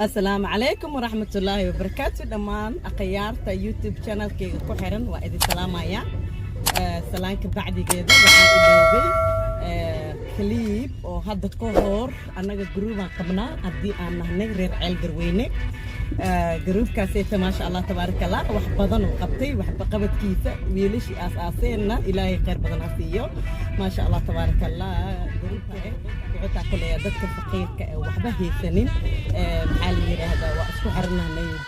السلام عليكم ورحمة الله وبركاته. دمان أخيارتا يوتيوب channel كي كحرن وإذا سلام يا سلام كبعد كده وحنا إلوبي كليب وهذا كهور أنا جروبا قمنا أدي أنا هنقرر على جروينك جروب كاسيت ما شاء الله تبارك الله وحبضن وقبتي وحب قبت كيسة ويلش أساسنا إلهي خير بدن أسيو ما شاء الله تبارك الله جروب وعطا كل يدك فقير وحبه سنين محالي هذا وأسكو حرنا نيد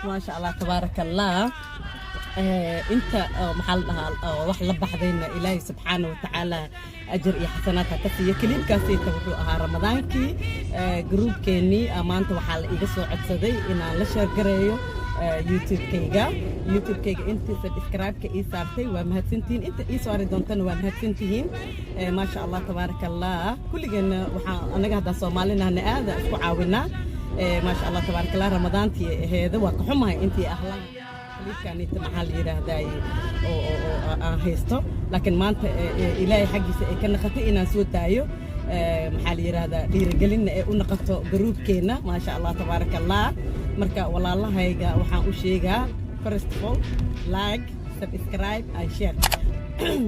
ما شاء الله تبارك الله انت محلها wax la baxdayna ilaahay subhanahu wa ta'ala ajr iyo xasanaadka ka siiyo kaliibkaasita wuxuu ahaa ramadaankii groupkeeni maanta waxa la iga soo codsaday inaan la share gareeyo youtube-kayga inta subscribe-ka ii saartay waa mahadsantihiin inta ii soo ari doontana waa mahadsantihiin ma sha Allah tabarakallah kulligeena waxa anaga hadda Soomaalina aad isku caawinaa ma sha Allah tabarakallah ramadaantii heeda waa ka xumahay intii ahlan كان يتمحل يرهداي أو هيستو لكن ما أنت إلهي حقي كنا خطئنا سود دايو محل يرهدا ليرجلنا ونقطة جروب كينا ما شاء الله تبارك الله مركا والله الله هيجا وحنا وشيجا first of all like subscribe and share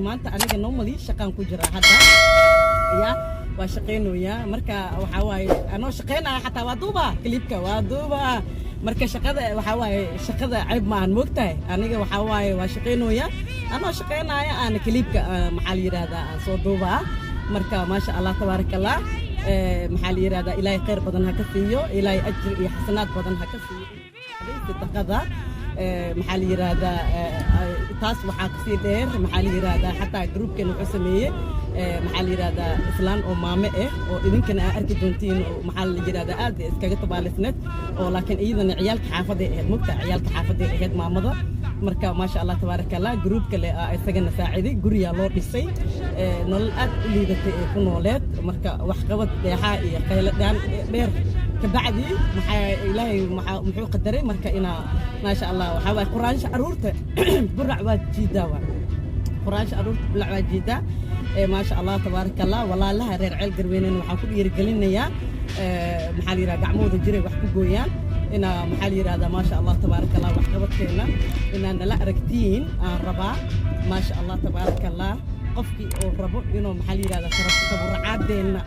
ما أنت أنا كنومالي شقان كجرا هذا يا وشقينو يا مركا وحواي أنا شقينا حتى ودوبا كليبك ودوبا marka shaqada waxa waaye shaqada cib ma aan moogtahay aniga waxa waaye waa shaqeynooya ana shaqeynaya aan kliibka maxal yiraahdaa aan soo duubaa marka ma sha Allah tabarakallah maxal yiraahdaa ilaahay khayr badan ha ka siiyo ilaahay ajr iyo xasanaad badan ha ka siiyo sadaqada maxal yiraahdaa taas waxa ka sii dheer maxal yiraahdaa xataa groupkan wuxuu sameeyay maxal yiraahdaa islaan oo maame oo idinkana arki doontiin maxal yiraahdaa aad iskaga tabaalisnad oo laakiin iyadana ciyaalka xaafadda ahayd mugta ciyaalka xaafadda ahayd maamada marka ma sha Allah tabarakallah groupka le isagana saaciday guriga loo dhisay nolol aad u liidatay ku nooleed marka wax qabad deexa iyo qayladaan dheer kabacdi maxaa ilaahay muxuu qadaray marka ina ma sha Allah waxa way quraansha aruurta burac waa jiidawa quraansha aruurta burac waa jiida ما شاء الله تبارك الله والله لها رير عيل قروينين وحان كل يرجلين يا محل يرا قعمود الجري وحكو جويان إن محل يرا هذا ما شاء الله تبارك الله وحقبت كنا إن لا ركتين ربع ما شاء الله تبارك الله قفكي أو ربع إنه محل يرا هذا ترى تبرعات دينا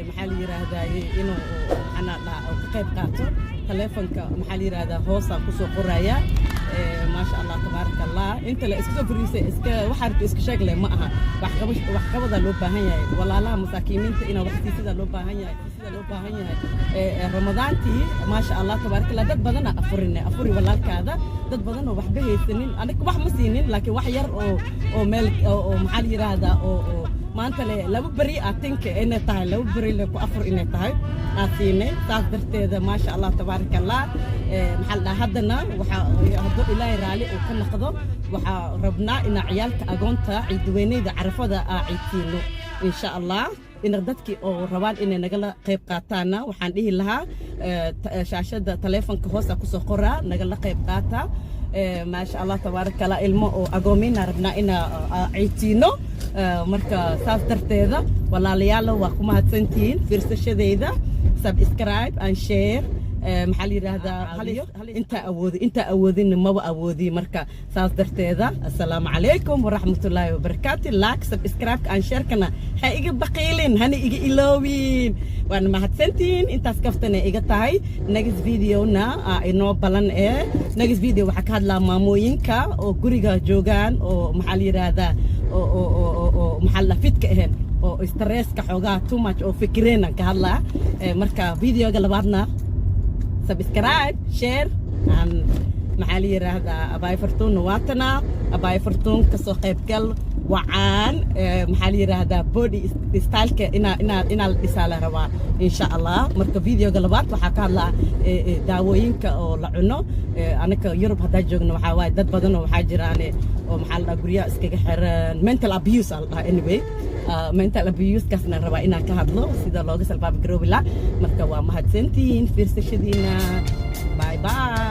محل يرا هذا إنه أنا لا كيف قاتو تلفونك محل يرا هذا هوسا كسو قرايا ما شاء الله تبارك الله انت لا اسكو فريسه اسكو waxaad isku sheeglay ma aha wax qabada loo baahan yahay walaalaha masaakiinta ina waqti sida loo baahan yahay ramadaantii ma sha Allah tabaaraka Allah dad badan afuri walaalkaada dad badan oo waxba haysanin aniga wax ma siinin laakiin wax yar oo meel oo maxal yiraahdaa oo maanta laba bari atinka inay tahay laba bari la ku afur inay tahay aasiinay taas darteeda ma sha Allah tabaaraka Allah maxal hadana waxa hado ilaahay raali oo ka naqdo waxa rabnaa in ciyaalka agoonta ciidweynayda carafada ciidtiino insha Allah in dadkii oo rabaan inay nagala qayb qaataana waxaan dhihi lahaa shaashada taleefanka hoosta ku soo qoraa nagala qayb qaata ما شاء الله تبارك الله ilmo oo agoomin rabnaa ina ciidtiino marka saas darteeda walaalayaal waa ku mahadsantiin fiirsashadeyda subscribe and share محل يراهدا انت اودين ما اودي مركا ساس درتيدا السلام عليكم ورحمه الله وبركاته لايك سبسكرايب ان شير كنا هاي بقيلين هني ايغي الوين وانا ما حدسنتين انت اسكفتنا ايغا تاي نيكست فيديو نا انو بلان نيكست فيديو waxa ka hadlaa maamooyinka oo guriga joogan oo maxal yiraahdaa oo maxal la fidka ahayn oo stress ka xogaa too much oo fikireen ka hadlaa marka videoga labaadna subscribe share and محل يراهدا أباي فرتون واتنا أباي فرتون كسو قيبكل وعان محل يراهدا بودي ستايل إنا الإسالة روا إن شاء الله مركب فيديو قلبات وحكا الله داوين كأو لعنو أنا كيوروب هدا جوغنا وحاواي داد بدنو وحاجراني ومحل أقريا اسكيك حيران mental abuse anyway mental abuse كاسنا روا إنا كهدلو سيدا لوغس الباب قروبلا مركب ومهد سنتين فيرس شدينا باي باي